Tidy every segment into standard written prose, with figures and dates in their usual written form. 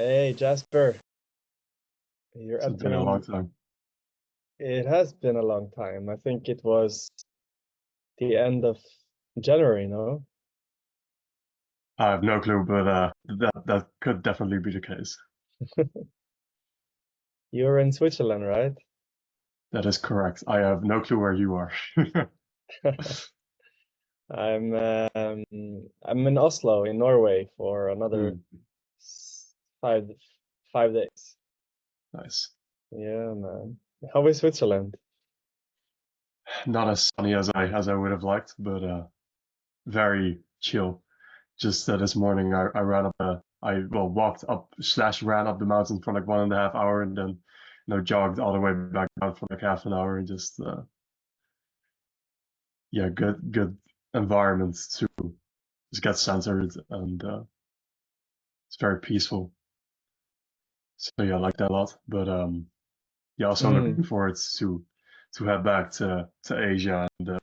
Hey Jasper, you're It's been a long entering. time. It has been a long time. I think it was the end of January, no? I have no clue, but that could definitely be the case. You're in Switzerland, right? That is correct. I have no clue where you are. I'm um, I'm in Oslo in Norway for another Hmm, s- five 5 days. nice. Yeah, man. How is Switzerland? Not as sunny as I would have liked, but very chill. Just this morning I ran up I well walked up slash ran up the mountain for like 1.5 hours and then jogged all the way back down for like half an hour and just yeah, good environment to just get centered and it's very peaceful. So yeah, I like that a lot. But yeah, also looking Mm, forward to head back to Asia and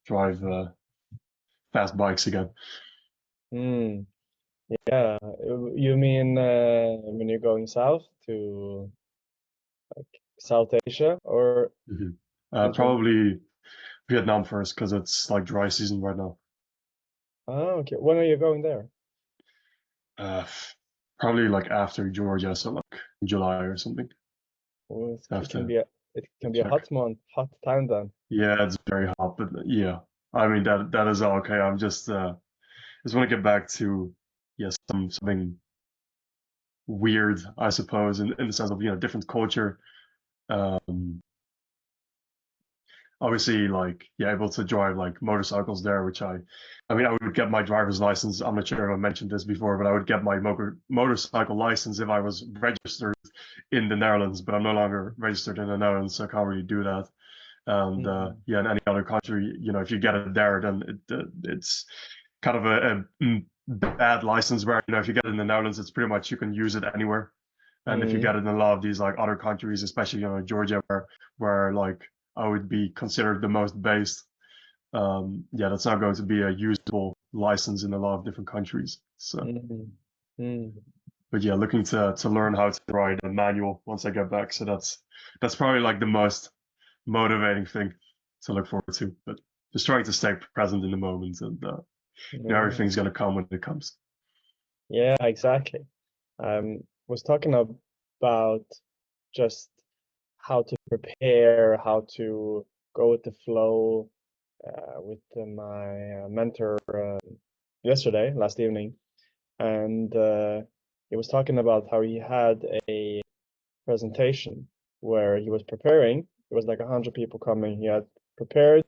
drive fast bikes again. mm. Yeah, you mean when you're going south to South Asia or Mhm. in terms? Probably Vietnam first because it's like dry season right now. Oh, okay. When are you going there? Uh, probably like after Georgia, so like July or something. Well, Have it can to be a check. hot month, hot time then. Yeah, it's very hot, but yeah, I mean that is all okay. I'm just want to get back to yeah something weird, I suppose, in the sense of different culture. Um, Obviously like yeah able to drive like motorcycles there, which I mean I would get my driver's license. I'm not sure if I mentioned this before, but I would get my motorcycle license if I was registered in the Netherlands, but I'm no longer registered in the Netherlands, so I can't really do that. And Mm, yeah, in any other country, if you get it there, then it's kind of a bad license where if you get it in the Netherlands, it's pretty much you can use it anywhere. And if you mm, get it in a lot of these like other countries, especially Georgia, where like I would be considered the most based, yeah, that's not going to be a usable license in a lot of different countries. So, mm, mm. but yeah, looking to learn how to ride a manual once I get back. So that's probably like the most motivating thing to look forward to. But just trying to stay present in the moment, and Yeah, everything's gonna come when it comes. yeah, exactly. Was talking about just how to prepare, how to go with the flow with my mentor yesterday, last evening, and he was talking about how he had a presentation where he was preparing. It was like 100 people coming. He had prepared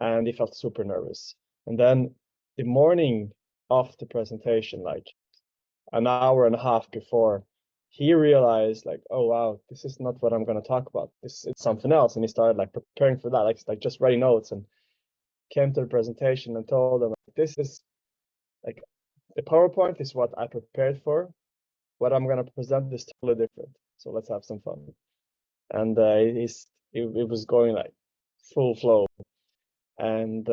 and he felt super nervous. And then the morning of the presentation, like an hour and a half before, he realized like, oh wow, this is not what I'm gonna talk about. It's something else. And he started like preparing for that, like just writing notes and came to the presentation and told them like, this is like the PowerPoint is what I prepared for. What I'm gonna present is totally different. So let's have some fun. And it was going like full flow. And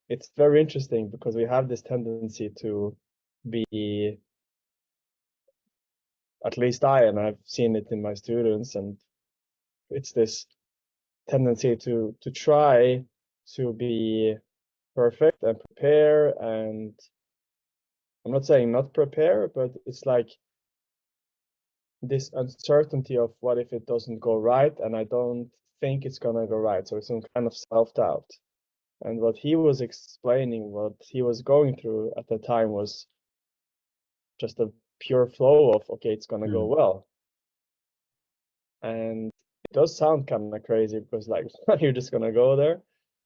it's very interesting because we have this tendency to be, at least and I've seen it in my students, and it's this tendency to try to be perfect and prepare. And I'm not saying not prepare, but it's like this uncertainty of what if it doesn't go right, and I don't think it's gonna go right. So it's some kind of self-doubt. And what he was explaining, what he was going through at the time was just a pure flow of, okay, it's gonna go Mm. well. And it does sound kind of crazy because like you're just gonna go there.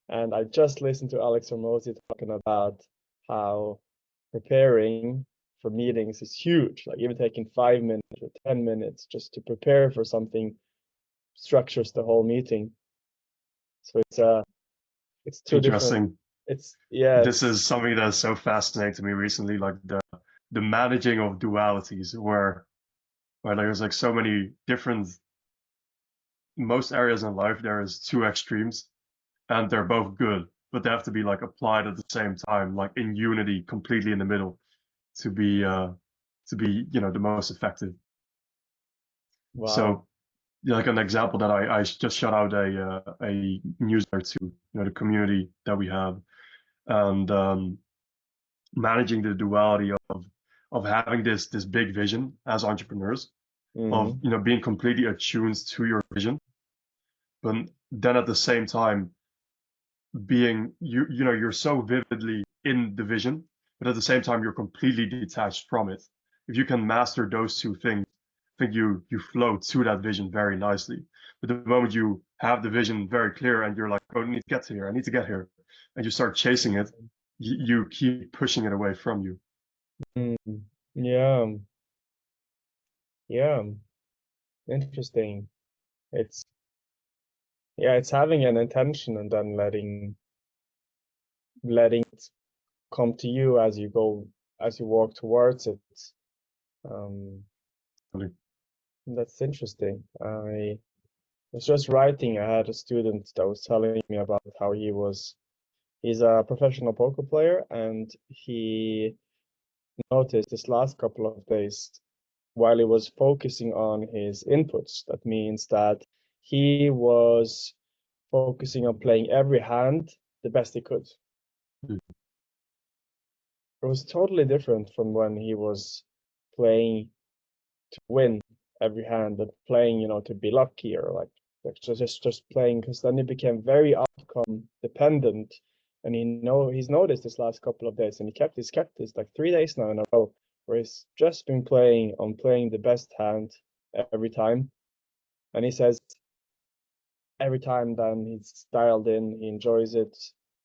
And I just listened to Alex Hormozy talking about how preparing for meetings is huge. Like even taking 5 minutes or 10 minutes just to prepare for something structures the whole meeting. So it's two different. Interesting. It's yeah, This it's is something that's so fascinating to me recently, like the managing of dualities, where there's like so many different most areas in life. There is two extremes, and they're both good, but they have to be like applied at the same time, like in unity, completely in the middle, to be to be, the most effective. Wow. So, like an example that I just shot out a newsletter to, the community that we have, and managing the duality of having this big vision as entrepreneurs, of Mm. being completely attuned to your vision, but then at the same time being you're so vividly in the vision, but at the same time you're completely detached from it. If you can master those two things, I think you flow to that vision very nicely. But the moment you have the vision very clear and you're like, oh, I need to get to here, I need to get here, and you start chasing it, you keep pushing it away from you. Mm. Yeah. Yeah. Interesting. It's yeah, it's having an intention and then letting it come to you as you go, as you walk towards it. Um, that's interesting. I was just writing. I had a student that was telling me about how he's a professional poker player, and he noticed this last couple of days while he was focusing on his inputs. That means that he was focusing on playing every hand the best he could. Mm. It was totally different from when he was playing to win every hand, but playing, to be lucky, or like just playing, because then he became very outcome dependent. And he's noticed this last couple of days, and he's kept this like 3 days now in a row, where he's just been playing the best hand every time. And he says every time then he's dialed in, he enjoys it,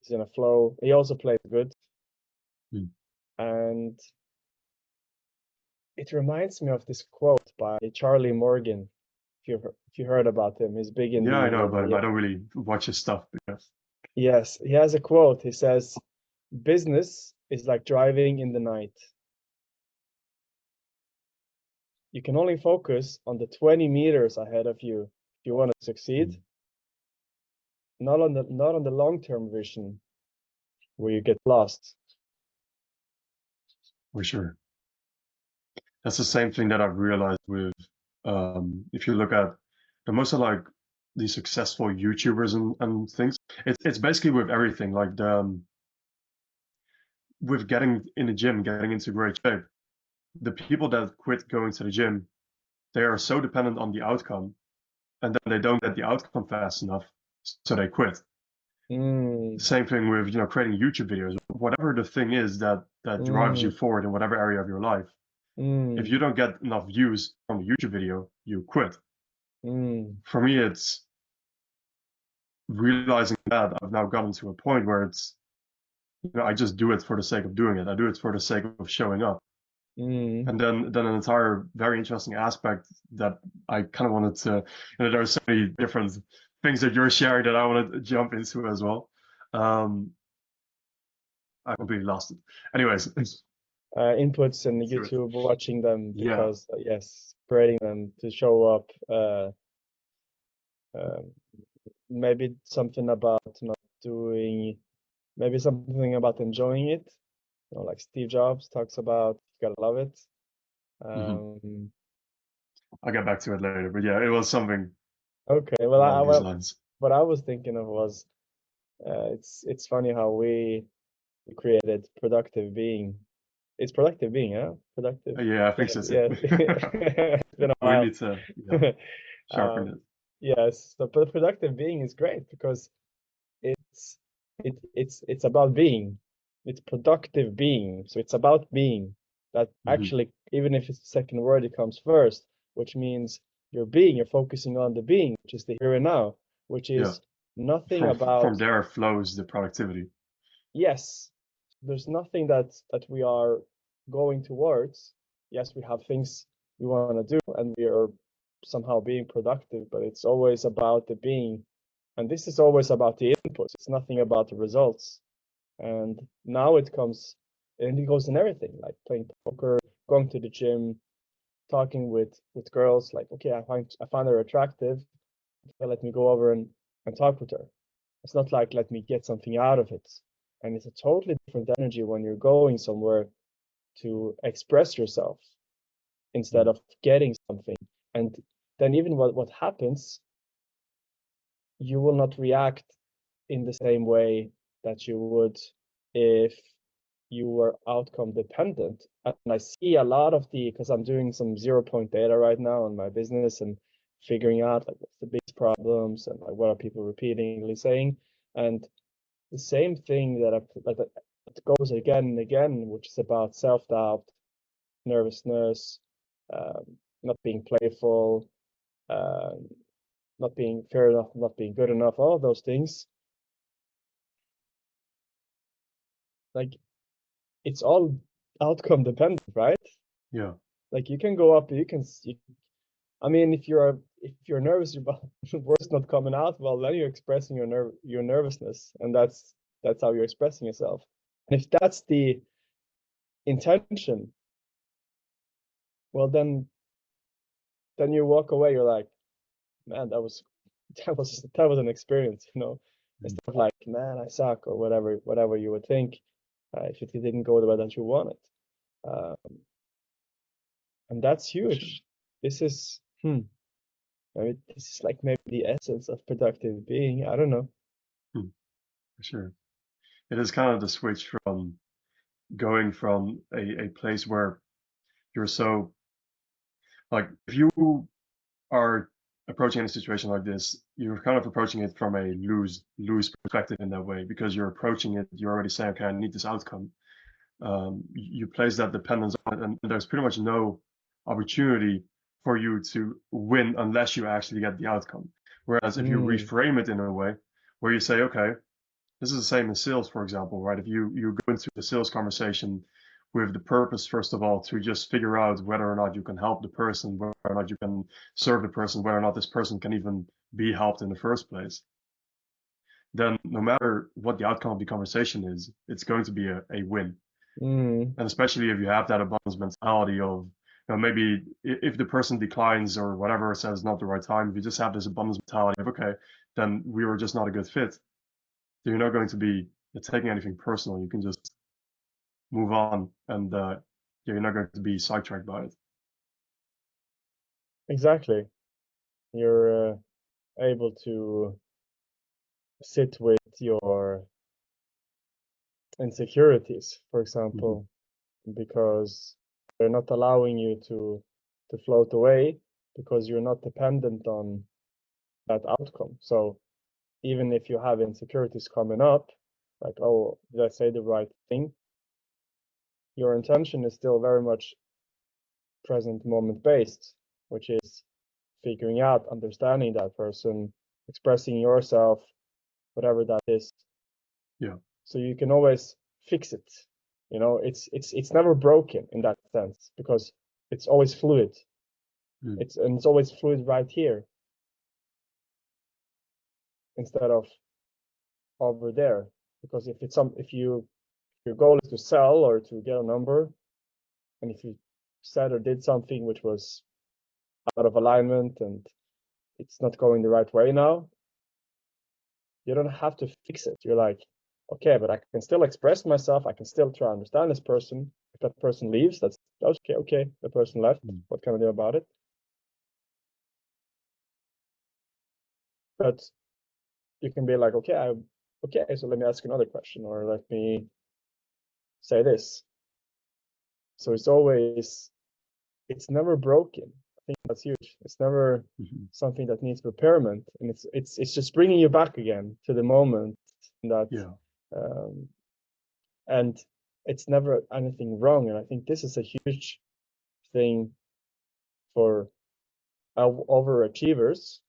he's in a flow. He also plays good. Mm. And it reminds me of this quote by Charlie Morgan. If you heard about him, he's big in Yeah, I know the about him. I don't really watch his stuff, but yes. yes, he has a quote. He says, "Business is like driving in the night. You can only focus on the 20 meters ahead of you if you want to succeed, Mm. not on the long-term vision where you get lost." For sure. That's the same thing that I've realized with, if you look at the most of like the successful YouTubers and things, it's basically with everything, like with getting in the gym, getting into great shape. The people that quit going to the gym, they are so dependent on the outcome, and then they don't get the outcome fast enough, so they quit. Mm, Same thing with, creating YouTube videos. Whatever the thing is that drives you mm, forward in whatever area of your life, if mm, you don't get enough views from a YouTube video, you quit. mm, For me, it's realizing that I've now gotten to a point where it's, I just do it for the sake of doing it. I do it for the sake of showing up. mm. And then an entire very interesting aspect that I kind of wanted to, there are so many different things that you're sharing that I want to jump into as well. Um, I completely lost it. Anyways, Inputs in do it. YouTube, watching them Yeah. because yes, creating them to show up. Um, maybe something about not doing, maybe something about enjoying it. Like Steve Jobs talks about, you gotta love it. Mhm. Um, I'll get back to it later, but yeah, it was something okay, well, along these lines. what I was thinking of was, it's funny how we created productive being. It's productive being, huh? Productive. Yeah, I think so too. Yes, it's been a We while. need to, sharpen Um, it. yes, so but productive being is great because it's it's about being. It's productive being. So it's about being. That Hmm. actually, even if it's the second word, it comes first, which means you're being, you're focusing on the being, which is the here and now, which Yeah. is nothing From about, there flows the productivity. yes, there's nothing that we are going towards. Yes, we have things we want to do and we are somehow being productive, but it's always about the being. And this is always about the inputs. It's nothing about the results. And now it comes, and it goes in everything, like playing poker, going to the gym, talking with girls. Like, okay, I find her attractive. Let me go over and talk with her. It's not like let me get something out of it. And it's a totally different energy when you're going somewhere to express yourself. instead of getting something. And then even what happens, you will not react in the same way that you would if you were outcome dependent. And I see a lot of because I'm doing some 0 point data right now on my business and figuring out like what's the biggest problems and like what are people repeatedly saying. And the same thing that goes again and again, which is about self-doubt, nervousness, not being playful, not being fair enough, not being good enough, all of those things. Like it's all outcome dependent, right? Yeah. Like you can go up, I mean, if you're nervous about words not coming out, well, then you're expressing your nervousness, and that's how you're expressing yourself. And if that's the intention, well, then you walk away. You're like, man, that was an experience, you know. Instead of like, man, I suck or whatever you would think if it didn't go the way that you wanted. And that's huge. This is I mean, this is like maybe the essence of productive being. I don't know. For sure. It is kind of the switch from going from a place where you're so like if you are approaching a situation like this, you're kind of approaching it from a lose perspective in that way because you're approaching it, you're already saying, okay, I need this outcome. You place that dependence on it, and there's pretty much no opportunity for you to win unless you actually get the outcome. Whereas if you reframe it in a way where you say, okay, this is the same in sales, for example, right? If you go into the sales conversation with the purpose, first of all, to just figure out whether or not you can help the person, whether or not you can serve the person, whether or not this person can even be helped in the first place, then no matter what the outcome of the conversation is, it's going to be a win. And especially if you have that abundance mentality of, you know, maybe if the person declines or whatever, says not the right time, if you just have this abundance mentality of, okay, then we were just not a good fit. You're not going to be taking anything personal. You can just move on, and you're not going to be sidetracked by it. Exactly. You're able to sit with your insecurities, for example, because they're not allowing you to float away because you're not dependent on that outcome. So even if you have insecurities coming up, like, oh, did I say the right thing? Your intention is still very much present moment based, which is figuring out, understanding that person, expressing yourself, whatever that is. Yeah. So you can always fix it. You know, it's never broken in that sense because it's always fluid. It's always fluid right here instead of over there. Because if your goal is to sell or to get a number, and if you said or did something which was out of alignment and it's not going the right way now, you don't have to fix it. You're like, okay, but I can still express myself. I can still try to understand this person. If that person leaves, that's okay. Okay, the person left. What can I do about it? But you can be like, okay, so let me ask another question, or let me say this. So it's never broken. I think that's huge. It's never something that needs repairment, and it's just bringing you back again to the moment that, and it's never anything wrong. And I think this is a huge thing for overachievers.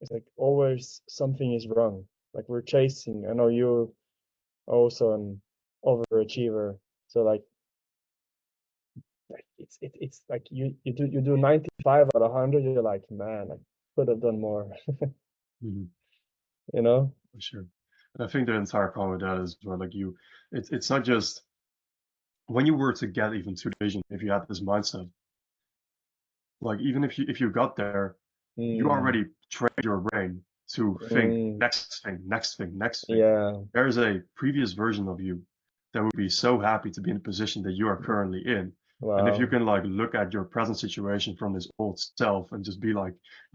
It's like always something is wrong. Like we're chasing. I know you also an overachiever, so like it's like you do 95 out of 100. You're like, man, I could have done more. You know. For sure. And I think the entire problem with that is where like it's not just when you were to get even to the vision, if you had this mindset, like even if you got there, you already trained your brain to think next thing, next thing, next thing. Yeah. There's a previous version of you that would be so happy to be in the position that you are currently in, And if you Wow. can like look at your present situation from this old self and just be like,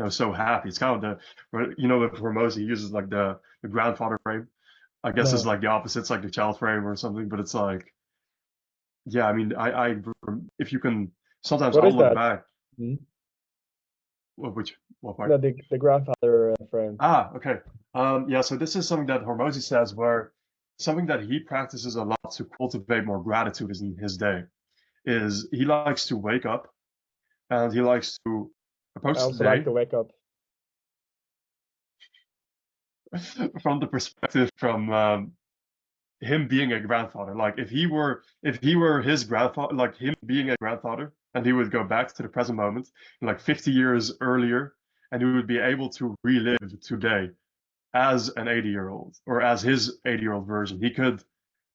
so happy. It's kind of with Hormozy, he uses like the grandfather frame. I guess it's No. like the opposite. It's like the child frame or something, but it's like, yeah, I mean, if you can, sometimes What I'll is look that? back. Hmm? What No, part? the grandfather frame. Okay. Yeah, so this is something that Hormozy says where something that he practices a lot to cultivate more gratitude is in his day is he likes to wake up and he likes to I approach the also like day to wake up. from the perspective from him being a grandfather. Like if he were his grandfather, like him being a grandfather, and he would go back to the present moment, like 50 years earlier, and he would be able to relive today as an 80-year-old or as his 80-year-old version. He could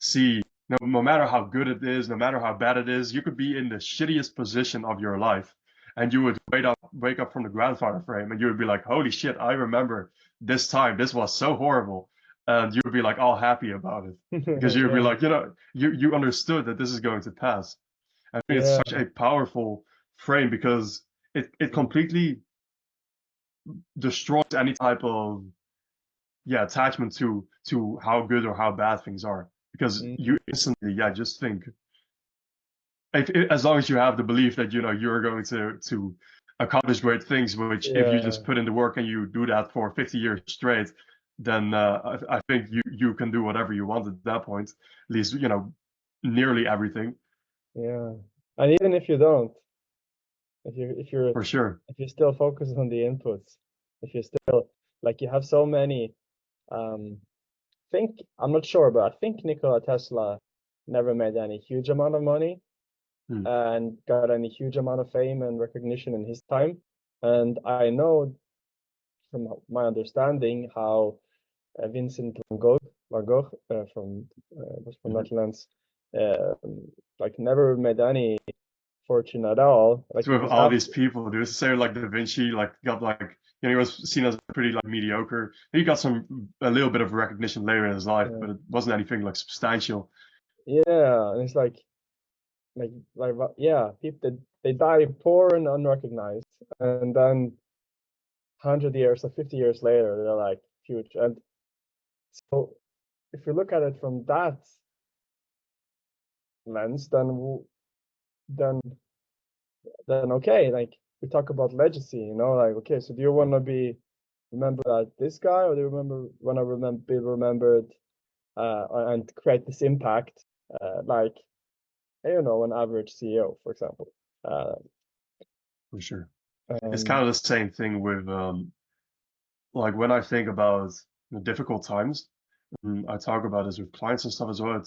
see no matter how good it is, no matter how bad it is, you could be in the shittiest position of your life and you would wake up from the grandfather frame and you would be like, holy shit, I remember this time. This was so horrible. And you would be like all happy about it because you would be Yeah. like, you understood that this is going to pass. I think it's Yeah. such a powerful frame because it completely destroys any type of attachment to how good or how bad things are because Mm. you instantly just think as long as you have the belief that you're going to accomplish great things, which if you Yeah. just put in the work and you do that for 50 years straight, then I think you can do whatever you want at that point, at least nearly everything. Yeah. And even if you don't, if you're For sure. if you still focus on the inputs, if you still like you have so many um think I'm not sure, but I think Nikola Tesla never made any huge amount of money Hmm. and got any huge amount of fame and recognition in his time. And I know from my understanding how Vincent van Gogh was from Mhm. Netherlands, uh, like never made any fortune at all. Like So with because all these after, people, do you say like the Vinci like got like he was seen as pretty like mediocre. He got a little bit of recognition later in his life, uh, but it wasn't anything like substantial. yeah, and it's yeah, people they die poor and unrecognized, and then 100 years or 50 years later, they're like huge. And so if you look at it from that lens, then okay, like we talk about legacy, like okay, so do you want to be remembered as this guy, or do you want to be remembered and create this impact, like an average CEO, for example. Uh, For sure. It's kind um, of the same thing with like when I think about difficult times, I talk about this with clients and stuff as well.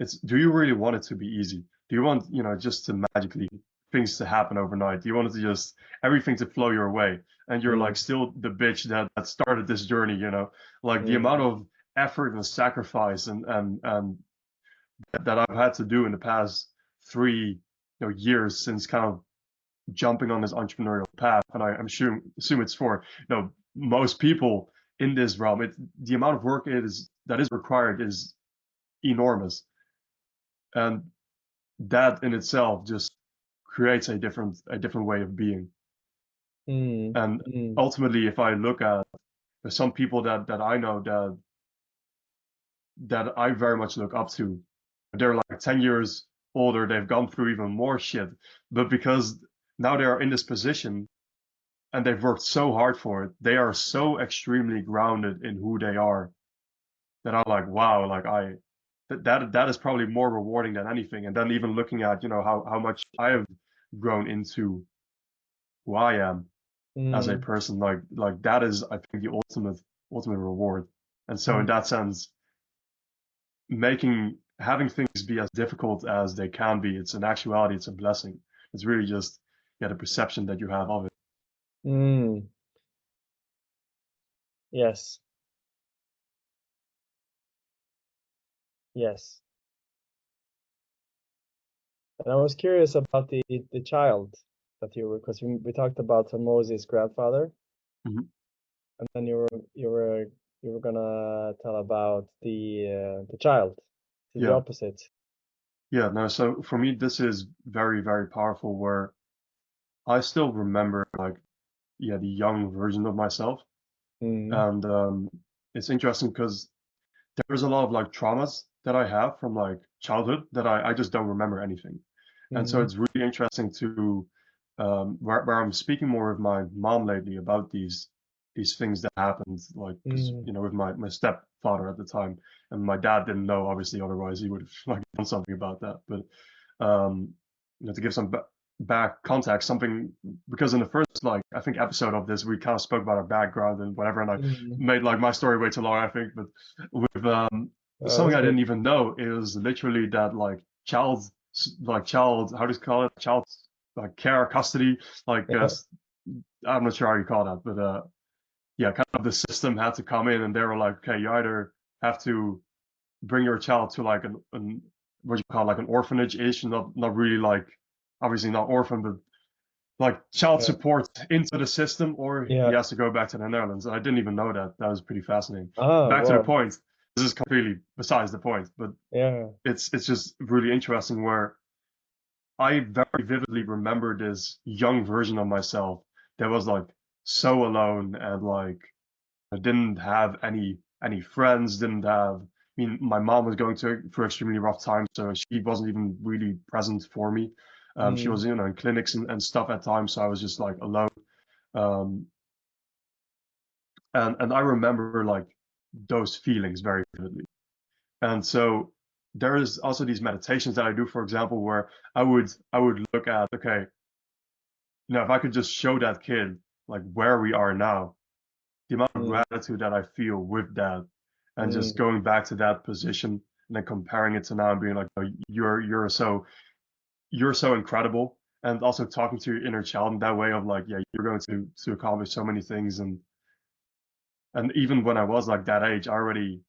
It's do you really want it to be easy? Do you want, just to magically things to happen overnight? Do you want it to just everything to flow your way? And you're like mm, still the bitch that started this journey, like the amount mm, of effort and sacrifice and that I've had to do in the past 3 years since kind of jumping on this entrepreneurial path, and I'm assume it's for most people in this realm. The amount of work that is required is enormous, and that in itself just creates a different way of being. mm, And mm, ultimately, if I look at some people that I know that I very much look up to, they're like 10 years older, they've gone through even more shit, but because now they are in this position and they've worked so hard for it. They are so extremely grounded in who they are that I'm like, wow, like that is probably more rewarding than anything. And then even looking at, how much I have grown into who I am as a mm, person, like that is, I think, the ultimate reward. And so in mm, that sense, having things be as difficult as they can be, it's an actuality, it's a blessing. It's really just the perception that you have of it. mm. Yes, yes. And I was curious about the child that you were, because we talked about Moses' grandfather, Mhm. and then you were gonna tell about the child, the Yeah. opposite. Yeah, no, so for me, this is very, very powerful where I still remember like, yeah, the young version of myself. Mm, And it's interesting because there's a lot of like traumas that I have from like childhood that I just don't remember anything. And so mm, it's really interesting to where I'm speaking more with my mom lately about these things that happened, like because mm, with my stepfather at the time, and my dad didn't know, obviously, otherwise he would have like done something about that. But um, to give some back context, something because in the first like I think episode of this we kind of spoke about our background and whatever, and I mm. made like my story way too long, I think. But with something That's I good. didn't even know, it was literally that like child how do you call it, child like care custody, like Yeah, I'm not sure how you call that, but yeah, kind of the system had to come in and they were like, okay, you either have to bring your child to like an what you call like an orphanage-ish, not really like obviously not orphan, but like child yeah, support into the system, or he yeah. has to go back to the Netherlands. And I didn't even know that. That was pretty fascinating. Ah, Back to the wow. point. This is completely besides the point, but Yeah. it's just really interesting where I very vividly remember this young version of myself that was like so alone and like I didn't have any friends, didn't have. I mean, my mom was going through extremely rough times, so she wasn't even really present for me. She Mm, was, in clinics and stuff at times, so I was just like alone. Um, and I remember like those feelings very vividly. And so there is also these meditations that I do, for example, where I would look at, okay, if I could just show that kid like where we are now, the amount of mm, gratitude that I feel with that, and just mm, going back to that position and then comparing it to now and being like, oh, you're so incredible, and also talking to your inner child in that way of like, yeah, you're going to accomplish so many things, and even when I was like that age, I already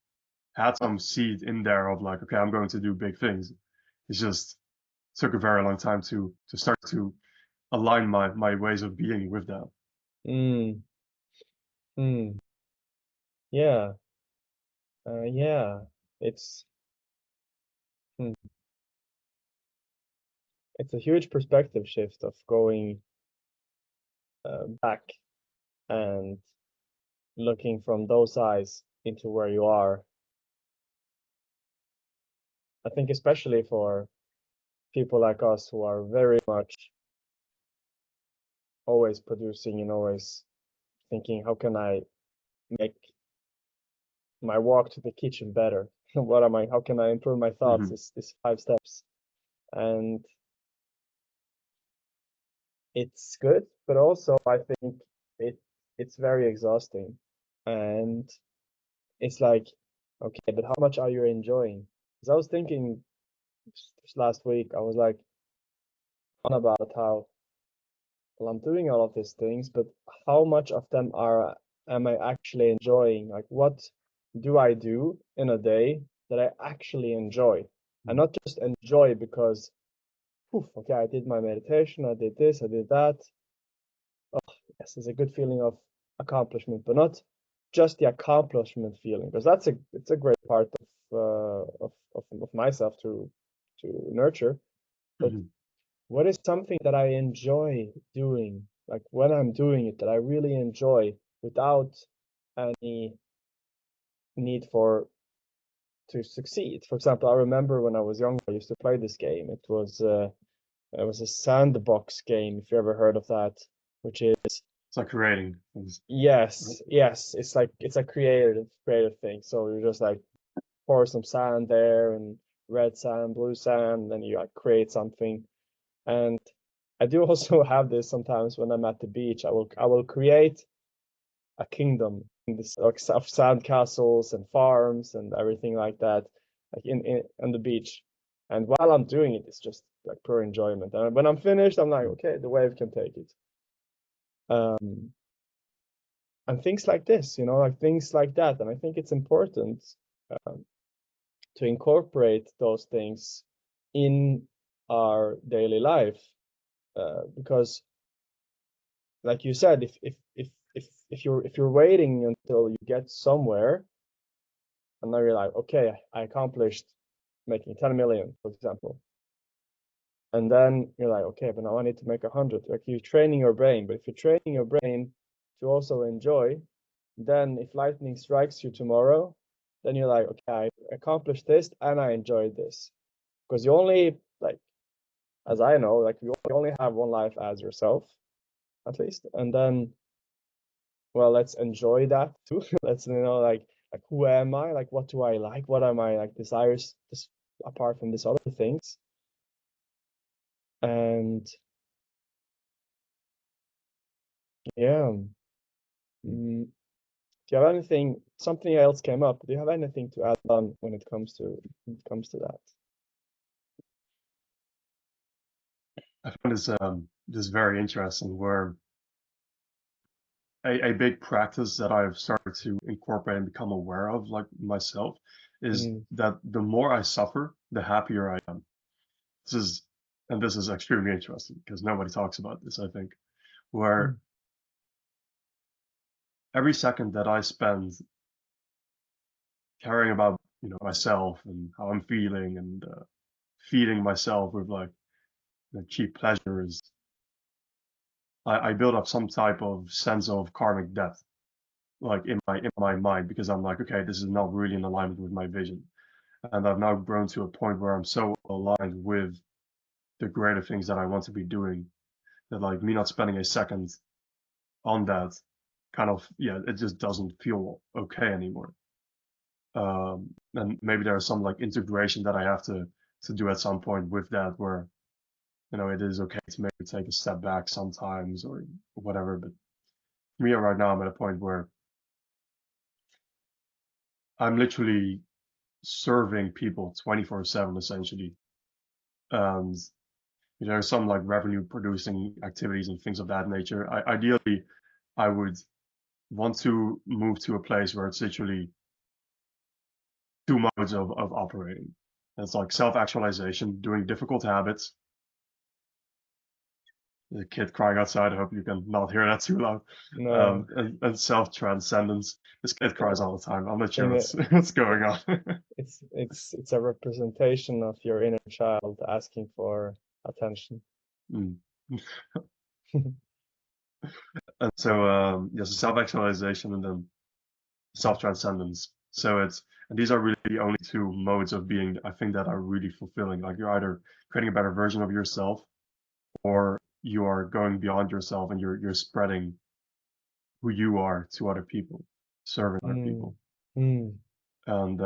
had some seed in there of like, okay, I'm going to do big things. It's just took a very long time to start to align my ways of being with that. mm, mm. Yeah. Yeah. It's mm, it's a huge perspective shift of going back and looking from those eyes into where you are. I think especially for people like us who are very much always producing and always thinking, how can I make my walk to the kitchen better? How can I improve my thoughts? Hmm. Is 5 steps. And it's good, but also I think it it's very exhausting. And it's like, okay, but how much are you enjoying? Because I was thinking this last week, I was like on about how, well, I'm doing all of these things, but how much of them are am I actually enjoying? Like, what do I do in a day that I actually enjoy? And not just enjoy because, poof, okay, I did my meditation, I did this, I did that. Oh, yes, it's a good feeling of accomplishment, but not just the accomplishment feeling, because it's a great part of myself to nurture. But Hmm. what is something that I enjoy doing, like when I'm doing it, that I really enjoy without any need for to succeed? For example, I remember when I was younger, I used to play this game. It was a sandbox game, if you ever heard of that, which is It's like creating things. yes, yes, it's like it's a creative thing. So you just like pour some sand there and red sand, blue sand, and then you like create something. And I do also have this sometimes when I'm at the beach. I will create a kingdom in this of sand castles and farms and everything like that, like in on the beach. And while I'm doing it, it's just like pure enjoyment. And when I'm finished, I'm like, okay, the wave can take it. Um, and things like this, like things like that. And I think it's important um, to incorporate those things in our daily life because like you said, if you're waiting until you get somewhere, and now you're like, okay, I accomplished making 10 million, for example. And then you're like, okay, but now I need to make 100. Like you're training your brain, but if you're training your brain to also enjoy, then if lightning strikes you tomorrow, then you're like, okay, I accomplished this and I enjoyed this. Because you only, like, as I know, like you only have one life as yourself, at least. And then, well, let's enjoy that too. Let's, like who am I? Like, what do I like? What are my like desires this, apart from these other things? And yeah. Mm, do you have anything, something else came up? Do you have anything to add on when it comes to that? I find this very interesting, where a big practice that I've started to incorporate and become aware of, like myself, is Mm, that the more I suffer, the happier I am. This is and this is extremely interesting because nobody talks about this, I think, where mm, every second that I spend caring about, myself and how I'm feeling, and feeding myself with like cheap pleasures, I build up some type of sense of karmic debt, like in my mind, because I'm like, okay, this is not really in alignment with my vision. And I've now grown to a point where I'm so aligned with the greater things that I want to be doing, that like me not spending a second on that, kind of, yeah, it just doesn't feel okay anymore. And maybe there's some like integration that I have to do at some point with that, where it is okay to maybe take a step back sometimes or whatever. But me right now, I'm at a point where I'm literally serving people 24/7 essentially. And there's some like revenue producing activities and things of that nature. Ideally, I would want to move to a place where it's literally two modes of operating. It's like self-actualization, doing difficult habits. The kid crying outside, I hope you can not hear that too loud. no, And self-transcendence. This kid cries yeah. all the time. I'm not I sure think what's going on. it's a representation of your inner child asking for attention. Mm. And so, yes, self-actualization and then self-transcendence. And these are really the only two modes of being, I think, that are really fulfilling. Like you're either creating a better version of yourself, or you are going beyond yourself and you're spreading who you are to other people, serving other Mm, people. mm, And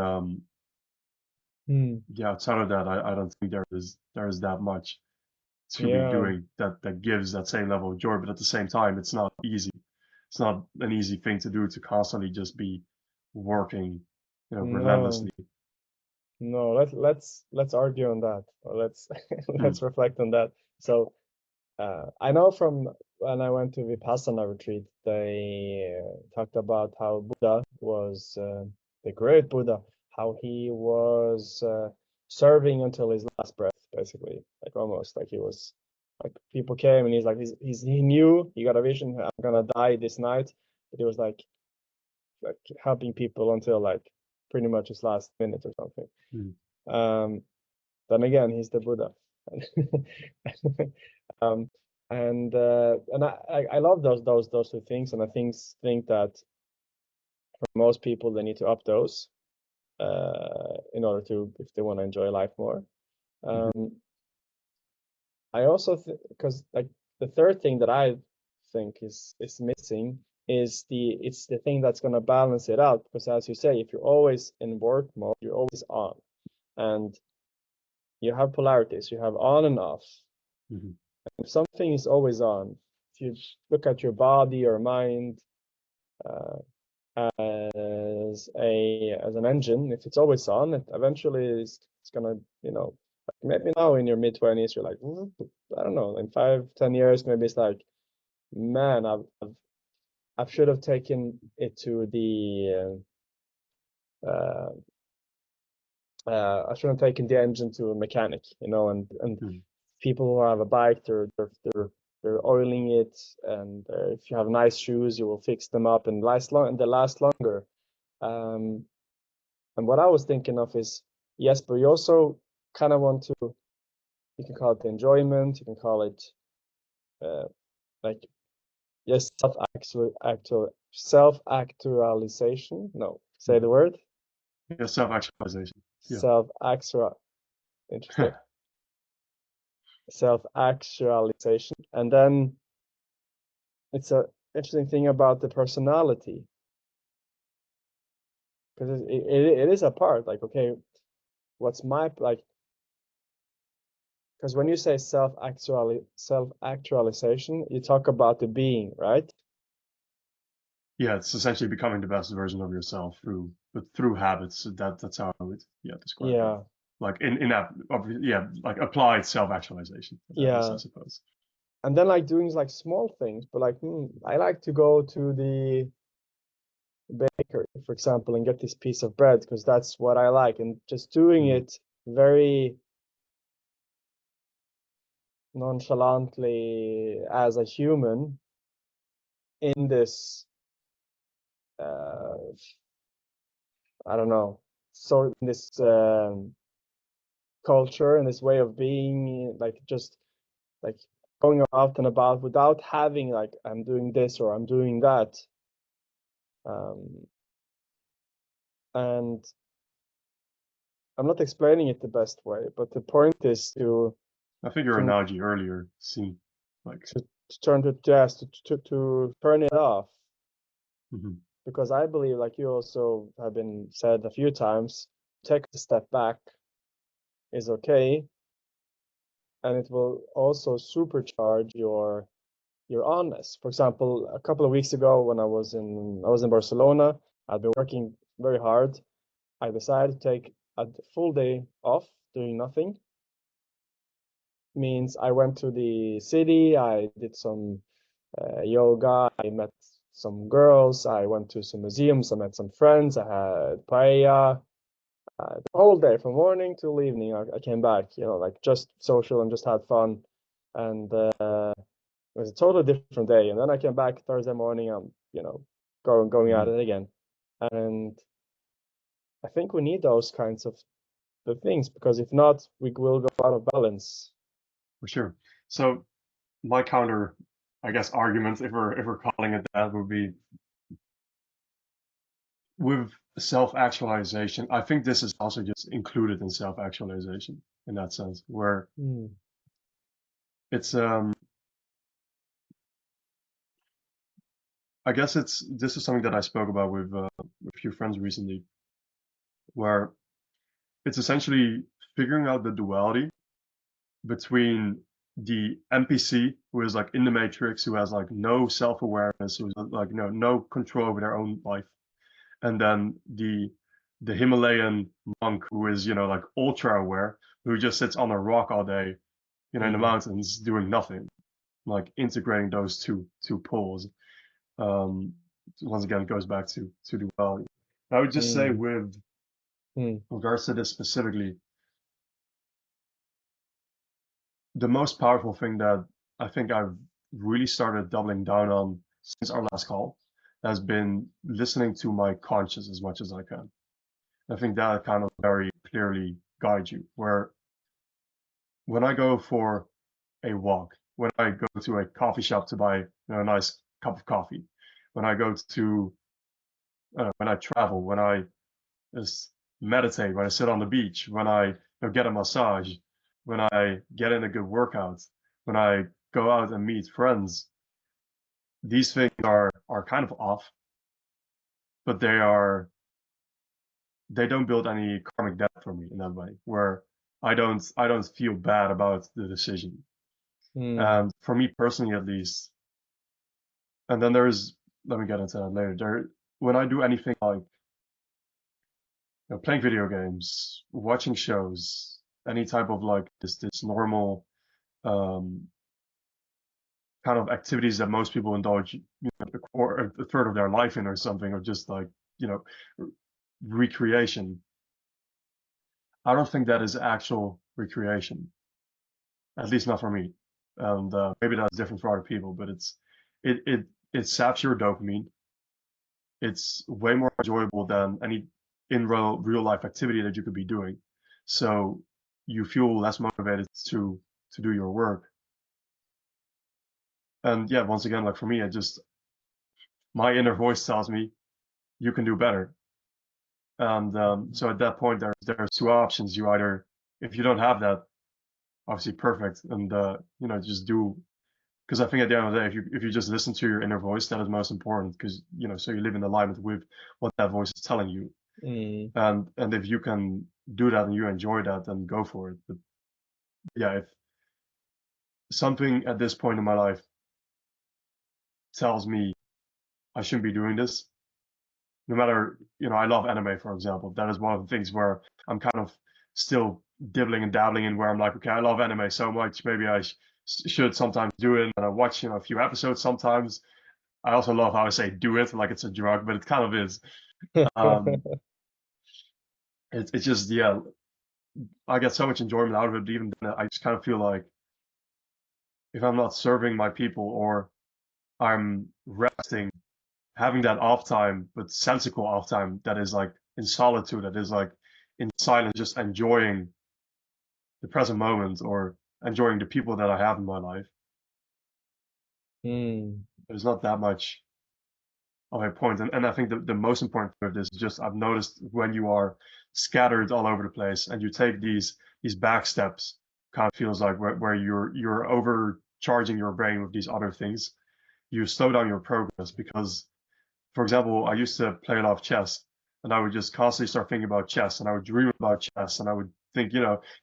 mm. yeah, outside of that, I don't think there is that much to be Yeah, doing that gives that same level of joy. But at the same time, it's not easy. It's not an easy thing to do, to constantly just be working, no, relentlessly. no. Let's argue on that, or let's Mm, let's reflect on that. So I know from when I went to Vipassana retreat, they talked about how Buddha was the great Buddha, how he was serving until his last breath, basically, like almost like he was like people came and he's like he knew he got a vision, I'm gonna die this night, but he was like helping people until like pretty much his last minute or something. mm, Um, then again, he's the Buddha. um, and I love those two things, and I think that for most people they need to up those in order to, if they want to enjoy life more. mhm, Um, I also because like the third thing that I think is missing is it's the thing that's going to balance it out, because as you say, if you're always in work mode, you're always on, and you have polarities, you have on and off. mhm, If something is always on, if you look at your body or mind uh, as an engine, if it's always on, it eventually it's gonna, maybe now in your mid-20s, you're like, I don't know, in 5, 10 years, maybe it's like, man, I should have taken it to the uh, I should have taken the engine to a mechanic, and mhm, people who have a bike, they're oiling it, and if you have nice shoes, you will fix them up and they last longer. Um, and what I was thinking of is, yes, but you also kind of want to, you can call it enjoyment, you can call it like, yes, self-actualization. No, say the word. Yeah, self-actualization. Yeah. Self-actual. Interesting. Self-actualization. And then it's a interesting thing about the personality, because it is a part, like, okay, what's my, like, because when you say self-actualization, you talk about the being, right? Yeah, it's essentially becoming the best version of yourself through habits. That's how I would describe it. Yeah, Like in that, yeah, like applied self-actualization, that is, I yeah. suppose. And then like doing like small things, but like, I like to go to the bakery, for example, and get this piece of bread because that's what I like, and just doing Mhm. it very nonchalantly as a human in this I don't know, sort in this culture and this way of being, like just like going out and about without having like I'm doing this or I'm doing that, um, and I'm not explaining it the best way, but the point is I think your to analogy earlier seemed like, to turn to yes to turn it off, mhm, because I believe, like you also have been said a few times, take a step back is okay, and it will also supercharge your honest. For example, a couple of weeks ago when I was in Barcelona, I'd been working very hard. I decided to take a full day off doing nothing. Means I went to the city, I did some yoga, I met some girls, I went to some museums, I met some friends, I had paella, the whole day from morning till evening. I came back, like just social and just had fun, and it was a totally different day. And then I came back Thursday morning. I'm, going at mhm, it again, and I think we need those kinds of the things, because if not, we will go out of balance. for sure. So my counter, I guess, argument, if we're calling it that, would be with self-actualization. I think this is also just included in self-actualization in that sense, where Hmm. it's I guess this is something that I spoke about with a few friends recently, where it's essentially figuring out the duality between the NPC who is like in the matrix, who has like no self-awareness, who's like no control over their own life, and then the Himalayan monk who is like ultra aware, who just sits on a rock all day, in the Hmm. mountains doing nothing, like integrating those two poles. Um, Once again, it goes back to duality. I would just say Hmm. with Hmm. regards to this specifically, the most powerful thing that I think I've really started doubling down on since our last call has been listening to my conscience as much as I can. I think that kind of very clearly guides you. Where when I go for a walk, when I go to a coffee shop to buy a nice cup of coffee, when I go to when I travel, when I just meditate, when I sit on the beach, when I get a massage, when I get in a good workout, when I go out and meet friends, these things are kind of off, but they don't build any karmic debt for me in that way, where I don't feel bad about the decision. Hmm. And for me personally, at least, and then there's let me get into that later. When I do anything like playing video games, watching shows, any type of like this normal um, kind of activities that most people indulge, a third of their life in or something, or just like you know recreation. I don't think that is actual recreation, at least not for me. And maybe that's different for other people, but it saps your dopamine. It's way more enjoyable than any in real life activity that you could be doing. So you feel less motivated to to do your work. And yeah, once again, like for me, my inner voice tells me you can do better. And so at that point, there's two options. You either, if you don't have that, obviously perfect, and just do. Because I think at the end of the day, if you just listen to your inner voice, that is most important. Because so you live in alignment with what that voice is telling you. And if you can do that and you enjoy that, then go for it. But yeah, if something at this point in my life tells me I shouldn't be doing this, no matter, I love anime, for example. That is one of the things where I'm kind of still dibbling and dabbling in, where I'm like, okay, I love anime so much, maybe I should sometimes do it. And I watch, a few episodes sometimes. I also love how I say do it, like it's a drug, but it kind of is. Um, it's just, yeah, I get so much enjoyment out of it. But even then, I just kind of feel like if I'm not serving my people, or I'm resting, having that off time, but sensical off time, that is like in solitude, that is like in silence, just enjoying the present moment, or enjoying the people that I have in my life. There's not that much of a point. And I think the most important thing of this is just, I've noticed when you are scattered all over the place and you take these back steps, kind of feels like where you're overcharging your brain with these other things, you slow down your progress. Because, for example, I used to play a lot of chess, and I would just constantly start thinking about chess, and I would dream about chess, and I would think,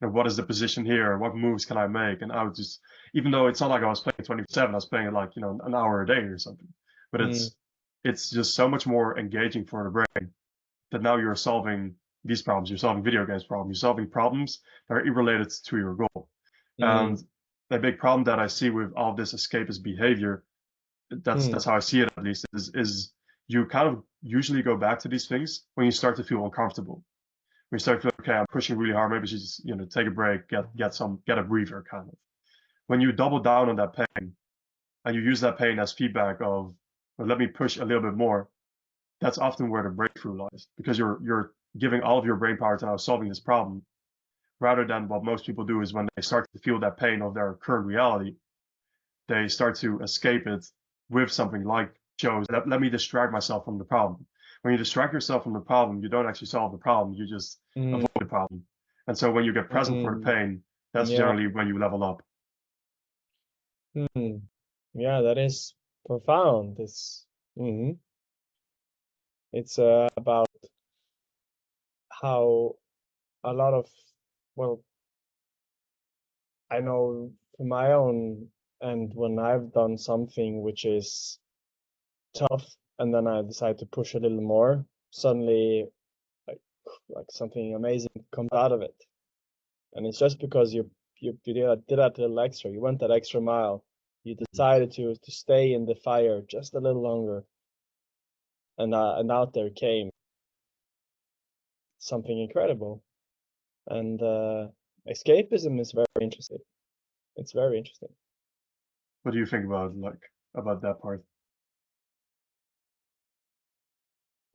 what is the position here? What moves can I make? And I would just, even though it's not like I was playing 27, I was playing like, an hour a day or something. But it's just so much more engaging for the brain, that now you're solving these problems. You're solving video games problems. You're solving problems that are related to your goal. And the big problem that I see with all this escapist behavior, that's how I see it, at least, is you kind of usually go back to these things when you start to feel uncomfortable. When you start to feel, okay, I'm pushing really hard, maybe just take a break, get a breather, kind of. When you double down on that pain, and you use that pain as feedback of, well, let me push a little bit more, that's often where the breakthrough lies, because you're giving all of your brain power to now solving this problem, rather than what most people do is, when they start to feel that pain of their current reality, they start to escape it with something like shows. Let me distract myself from the problem. When you distract yourself from the problem, you don't actually solve the problem, you just avoid the problem. And so when you get present for the pain, that's generally when you level up. Yeah, that is profound. It's about how a lot of, well, I know from my own, and when I've done something which is tough, and then I decide to push a little more, suddenly like something amazing comes out of it. And it's just because you did that little extra, you went that extra mile, you decided to stay in the fire just a little longer, and out there came something incredible. And escapism is very interesting. It's very interesting. What do you think about that part?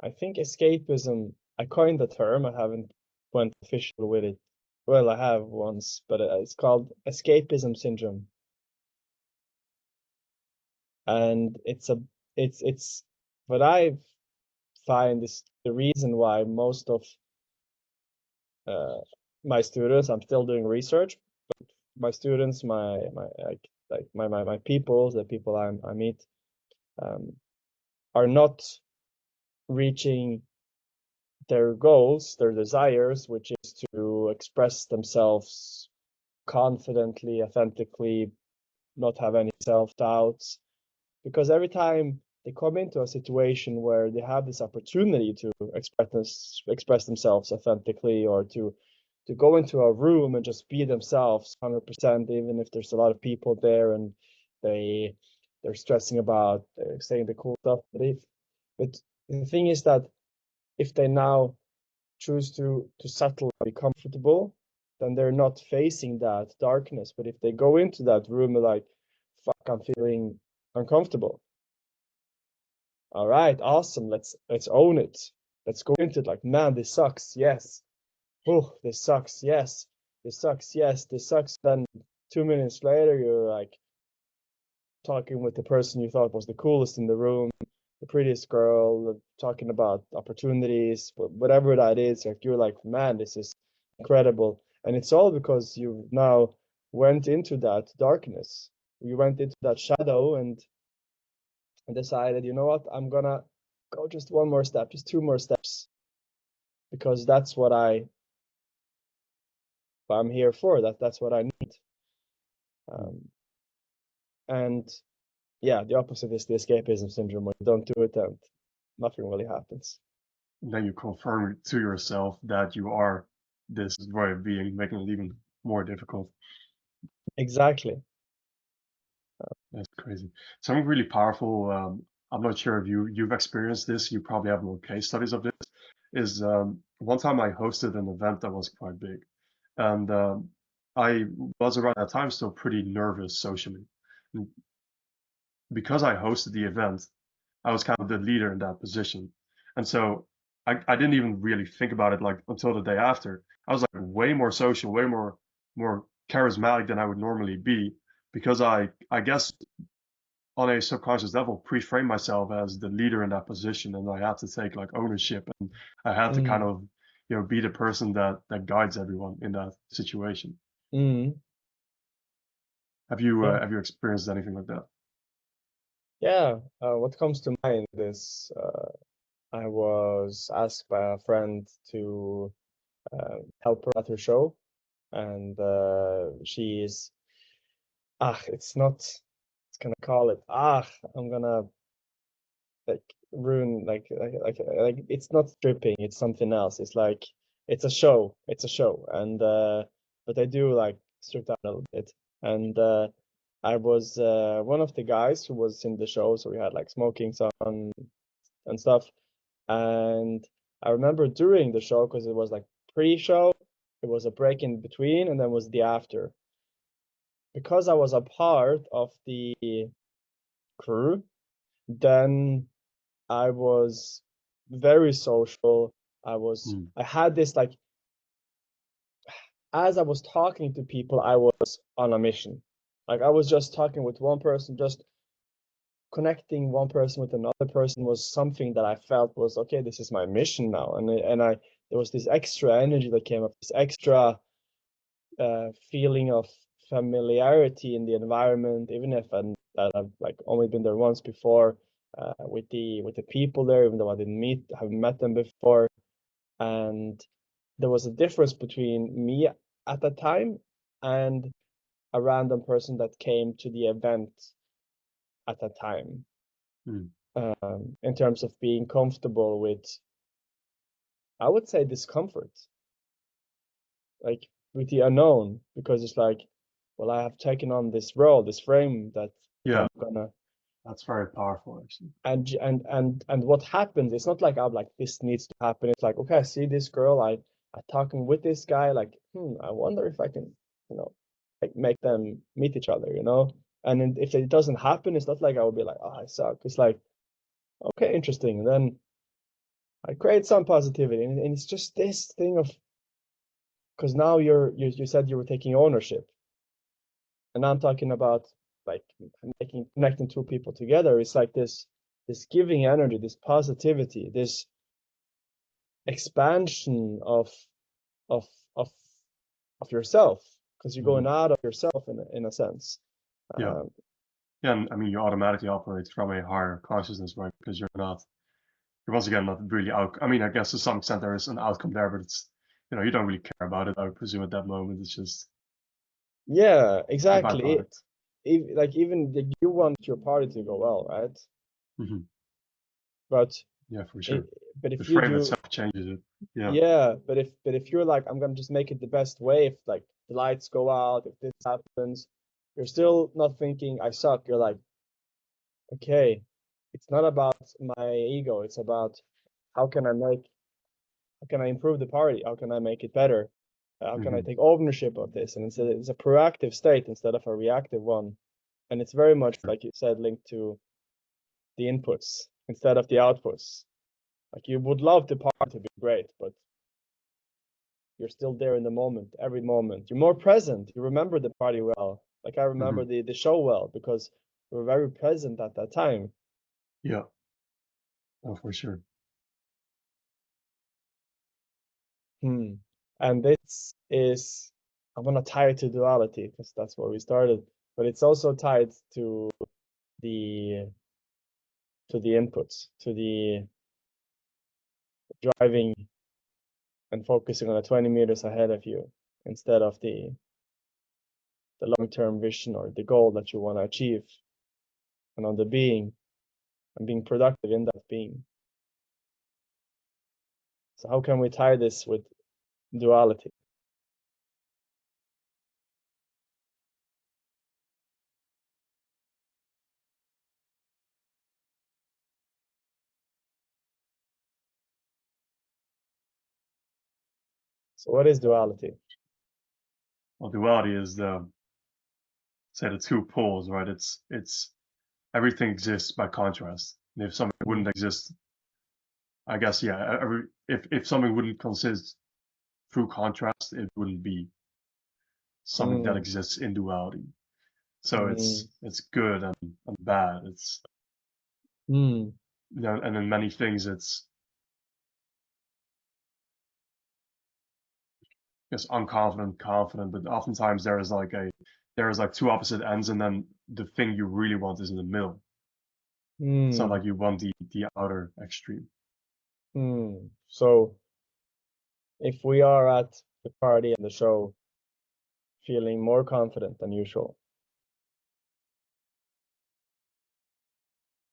I think escapism, I coined the term, I haven't went official with it. Well, I have once, but it's called escapism syndrome. And it's what I find is the reason why most of my students, I'm still doing research, but my students, my people, the people I meet, are not reaching their goals, their desires, which is to express themselves confidently, authentically, not have any self-doubts. Because every time they come into a situation where they have this opportunity to express themselves authentically, or to go into a room and just be themselves 100%, even if there's a lot of people there and they're stressing about saying the cool stuff. But the thing is that if they now choose to settle and be comfortable, then they're not facing that darkness. But if they go into that room like, fuck, I'm feeling uncomfortable. All right, awesome. Let's own it. Let's go into it like, man, this sucks. Yes. Oh, this sucks. Yes. This sucks. Yes. This sucks. Then 2 minutes later, you're like talking with the person you thought was the coolest in the room, the prettiest girl, talking about opportunities, whatever that is. Like you're like, man, this is incredible, and it's all because you now went into that darkness. You went into that shadow and decided, you know what, I'm gonna go just one more step, just 2 more steps, because that's what I'm here for. That's what I need. And yeah, the opposite is the escapism syndrome. When you don't do it, then nothing really happens. Then you confirm to yourself that you are this way of being, making it even more difficult. Exactly. That's crazy. Something really powerful. I'm not sure if you've experienced this. You probably have more case studies of this. Is one time I hosted an event that was quite big, and I was around that time still pretty nervous socially. And because I hosted the event, I was kind of the leader in that position, and so I didn't even really think about it like until the day after. I was like way more social, way more charismatic than I would normally be because I guess on a subconscious level pre-frame myself as the leader in that position, and I had to take like ownership, and I had to kind Mm. of be the person that guides everyone in that situation. Mm. Yeah. Have you experienced anything like that? Yeah. What comes to mind is I was asked by a friend to help her at her show, and she's it's not. It's gonna call it. I'm gonna like ruin like it's not stripping, it's something else. It's like it's a show, and but I do like strip down a little bit. And I was one of the guys who was in the show, so we had like smoking on and stuff. And I remember during the show, because it was like pre-show, it was a break in between, and then was the after. Because I was a part of the crew, then I was very social. Mm, I had this like, as I was talking to people, I was on a mission. Like I was just talking with one person, just connecting one person with another person was something that I felt was okay, this is my mission now. And there was this extra energy that came up, this extra feeling of familiarity in the environment, even if I've like only been there once before, with the people there, even though I haven't met them before. And there was a difference between me at that time and a random person that came to the event at that time, mm, in terms of being comfortable with, I would say, discomfort, like with the unknown, because it's like, well, I have taken on this role, this frame that yeah, I'm gonna. that's very powerful actually. And what happens, it's not like I'm like, this needs to happen. It's like, okay, I see this girl, I talking with this guy, like, I wonder if I can, like make them meet each other, and then if it doesn't happen, it's not like I would be like, oh, I suck. It's like, okay, interesting. And then I create some positivity, and it's just this thing of, because now you said you were taking ownership, and I'm talking about like connecting two people together. It's like this giving energy, this positivity, this expansion of of of yourself, because you're going Hmm. out of yourself in a sense. Yeah, Um, yeah, and I mean you automatically operate from a higher consciousness, right? Because you're once again not really out. I mean, I guess to some extent there is an outcome there, but it's you don't really care about it. I would presume at that moment it's just yeah, a exactly. byproduct. Like even you want your party to go well, right? Hmm. But Yeah, for it, sure. but The if you frame do, itself changes it. Yeah. yeah, but if you're like, I'm gonna just make it the best way, if like the lights go out, if this happens, you're still not thinking I suck. You're like, okay, it's not about my ego. It's about how can I make, how can I improve the party? How can I make it better? How can I Hmm. take ownership of this? And it's a proactive state instead of a reactive one. And it's very much Sure. like you said, linked to the inputs instead of the outputs. Like you would love the party to be great, but you're still there in the moment, every moment. You're more present. You remember the party well. Like I remember the show well because we were very present at that time. Yeah. Oh, for sure. And this is, I'm gonna tie it to duality because that's where we started, but it's also tied to the inputs, to the driving and focusing on the 20 meters ahead of you instead of the long-term vision or the goal that you want to achieve, and on the being and being productive in that being. So how can we tie this with duality? So what is duality? Well, duality is say the two poles, right? It's everything exists by contrast. And if something wouldn't exist, I guess, yeah, if something wouldn't consist through contrast, it wouldn't be something that Mm, exists in duality. So mm, it's good and bad. It's, mm, you know, and in many things it's unconfident, confident, but oftentimes there is like two opposite ends, and then the thing you really want is in the middle. It's not mm, like you want the outer extreme. So if we are at the party and the show feeling more confident than usual,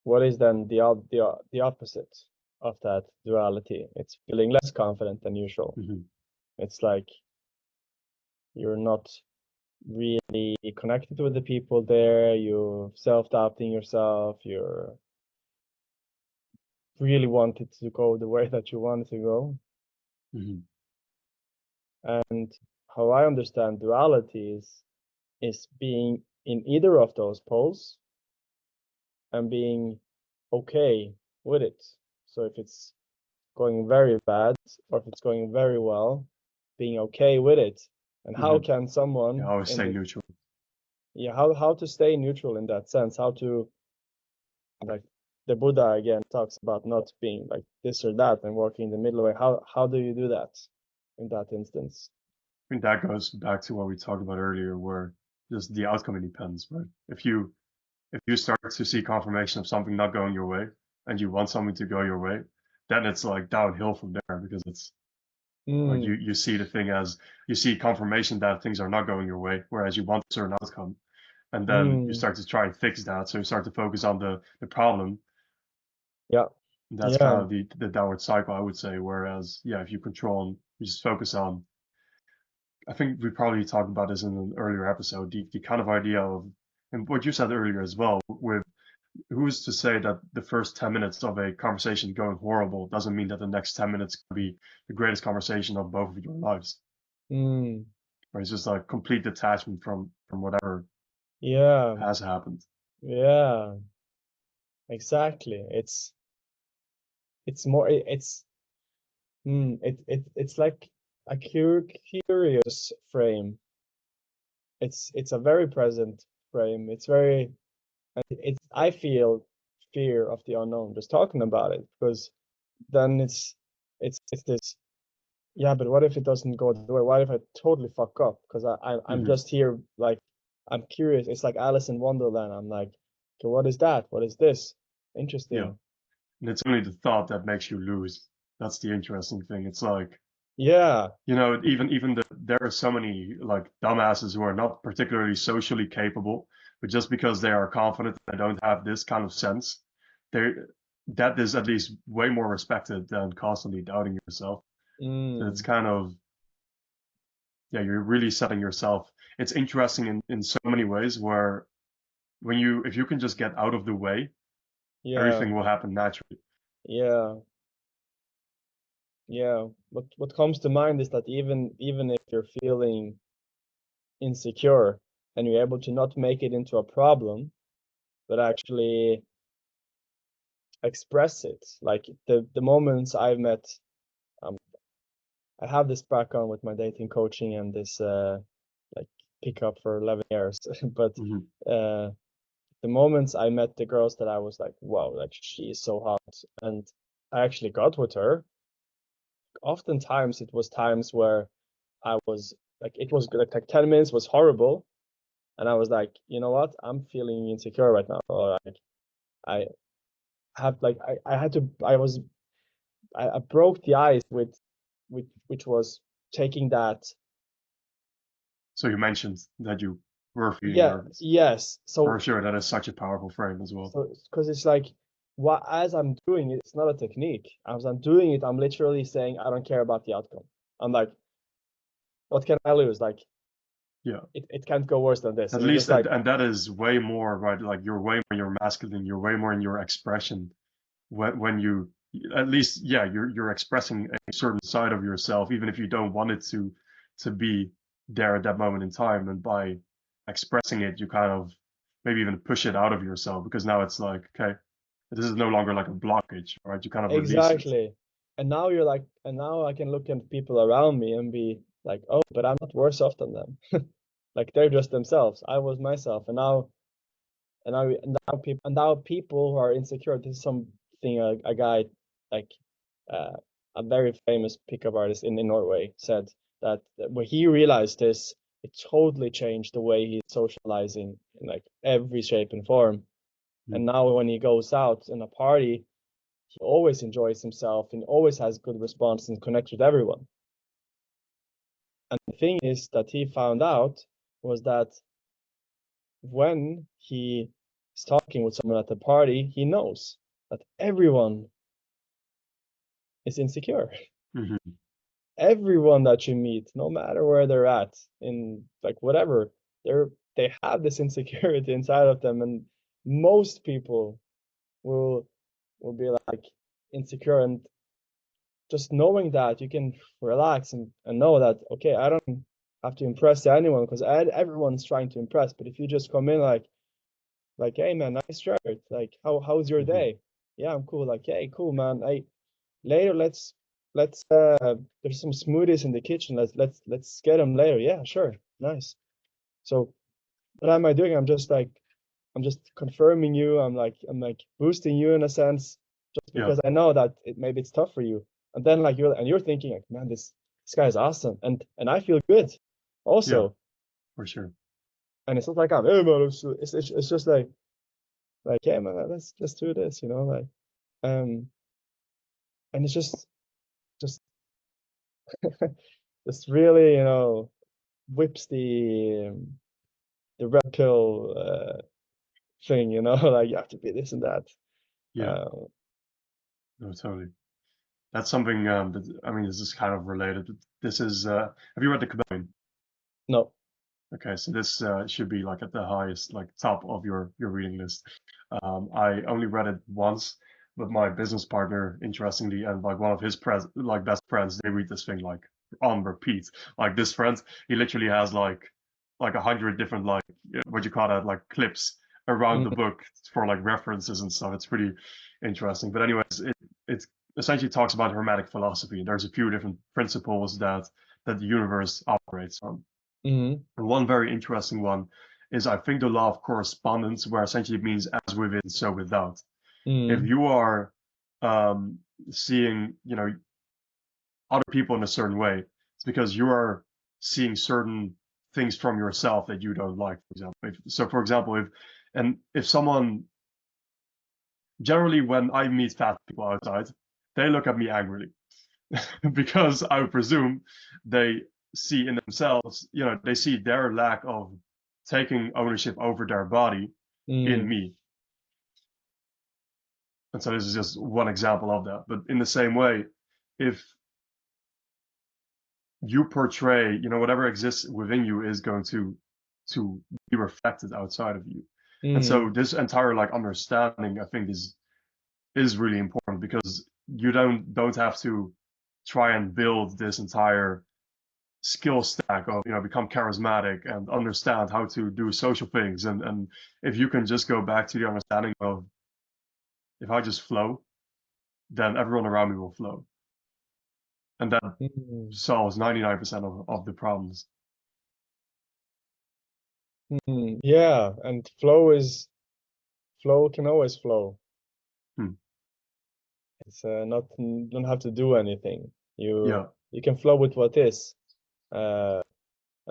what is then the opposite of that duality? It's feeling less confident than usual. It's like you're not really connected with the people there, you're self-doubting yourself, you're really wanted to go the way that you wanted to go. And how I understand duality is being in either of those poles and being okay with it. So if it's going very bad or if it's going very well, being okay with it. And how can Yeah, I someone always in stay the, neutral. yeah, how to stay neutral in that sense, how to, like, the Buddha again talks about not being like this or that and working the middle way. How do you do that in that instance? I think that goes back to what we talked about earlier, where just the outcome depends, right? If you start to see confirmation of something not going your way and you want something to go your way, then it's like downhill from there because it's like Mm, you see the thing as you see confirmation that things are not going your way, whereas you want a certain outcome. And then you mm, start to try and fix that. So you start to focus on the problem. yeah, And that's yeah, kind of the downward cycle, I would say. Whereas, yeah, if you control and you just focus on, I think we probably talked about this in an earlier episode, the kind of idea of, and what you said earlier as well, with who's to say that the first 10 minutes of a conversation going horrible doesn't mean that the next 10 minutes can be the greatest conversation of both of your lives? mm, Where it's just like complete detachment from whatever yeah, has happened. yeah, exactly. It's more it's like a curious frame. It's a very present frame. It's very, it's, I feel fear of the unknown just talking about it, because then it's this, yeah, but what if it doesn't go the way? What if I totally fuck up? Because I'm Hmm. just here, like, I'm curious. It's like Alice in Wonderland. I'm like, okay, what is that? What is this? Yeah. Interesting. And it's only the thought that makes you lose. That's the interesting thing. It's like, Yeah. you know, there are so many like dumbasses who are not particularly socially capable, but just because they are confident they don't have this kind of sense, they that is at least way more respected than constantly doubting yourself. So it's Mm, kind of, yeah, you're really setting yourself. It's interesting in so many ways where if you can just get out of the way, yeah. everything will happen naturally. Yeah. Yeah. What comes to mind is that even if you're feeling insecure and you're able to not make it into a problem, but actually express it. Like the moments I've met, um, I have this background with my dating coaching and this like pickup for 11 years, but Hmm. the moments I met the girls that I was like, wow, like she is so hot, and I actually got with her. Oftentimes it was times where I was like, it was like 10 minutes was horrible, and I was like, you know what, I'm feeling insecure right now, or like I have like I had to I broke the ice with which was taking that. So you mentioned that you were feeling Yeah, nervous. yes. For So sure, that is such a powerful frame as well. because it's like what as I'm doing it, it's not a technique. As I'm doing it, I'm literally saying I don't care about the outcome. I'm like, what can I lose? Like Yeah. it can't go worse than this. At And it's least just like and that is way more, right? Like you're way more your masculine, you're way more in your expression when you at least yeah, you're expressing a certain side of yourself, even if you don't want it to be there at that moment in time. And by expressing it, you kind of maybe even push it out of yourself because now it's like, okay, this is no longer like a blockage, right? You kind of release it. exactly. And now you're like, and now I can look at people around me and be like, oh, but I'm not worse off than them. Like they're just themselves. I was myself, and now people who are insecure. This is something a guy like uh, a very famous pickup artist in Norway said that when he realized this, it totally changed the way he's socializing in like every shape and form. Mm. And now when he goes out in a party, he always enjoys himself and always has good response and connects with everyone. And the thing is that he found out was that when he is talking with someone at the party, he knows that everyone is insecure. Hmm. Everyone that you meet, no matter where they're at, in like whatever, they have this insecurity inside of them, and most people will be like insecure, and just knowing that you can relax and know that okay, I don't have to impress anyone because everyone's trying to impress. But if you just come in like hey man, nice shirt, like how's your Hmm. day? Yeah, I'm cool. Like hey, cool man. I later let's there's some smoothies in the kitchen. Let's get them later. Yeah, sure, nice. So what am I doing? I'm just confirming you. I'm like boosting you in a sense, just Yeah. because I know that maybe it's tough for you. And then like you're thinking like, man, this guy is awesome, and I feel good Yeah, also. for sure. And it's not like I'm, hey man, it's just like yeah man, let's do this, like um, and it's just just really whips the red pill thing, like you have to be this and that. Yeah, Uh, no, totally. That's something that I mean, this is kind of related. This is have you read the Kybalion? no. Okay, so this should be like at the highest, like top of your reading list. I only read it once, but my business partner, interestingly, and like one of his like best friends, they read this thing like on repeat. Like this friend, he literally has like 100 different like what you call that, like clips around the Mm, book for like references and stuff. It's pretty interesting. But anyways, it essentially talks about Hermetic philosophy. There's a few different principles that the universe operates on. mm, And one very interesting one is, I think, the law of correspondence, where essentially it means as within, so without. If mm, you are um, seeing, other people in a certain way, it's because you are seeing certain things from yourself that you don't like. For example, for example, if someone generally when I meet fat people outside, they look at me angrily because I would presume they see in themselves, they see their lack of taking ownership over their body in mm, me. And so this is just one example of that. But in the same way, if you portray, whatever exists within you is going to be reflected outside of you. And so mm, this entire like understanding, I think, is really important because you don't have to try and build this entire skill stack of become charismatic and understand how to do social things, and if you can just go back to the understanding of, if I just flow, then everyone around me will flow. and that Mm. solves 99% of the problems. Yeah, and flow can always flow. Hmm. It's not you don't have to do anything. Yeah, You can flow with what is. And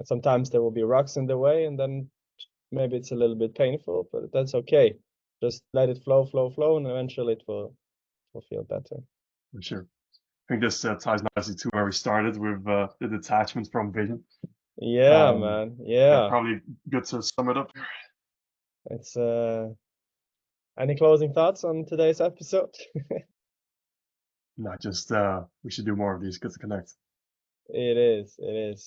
sometimes there will be rocks in the way, and then maybe it's a little bit painful, but that's okay. Just let it flow, flow, flow, and eventually it will feel better. for sure. I think this ties nicely to where we started with the detachment from vision. Yeah, man. Yeah, Yeah. probably good to sum it up. It's any closing thoughts on today's episode? Not just we should do more of these. Good to connect. It is. It is.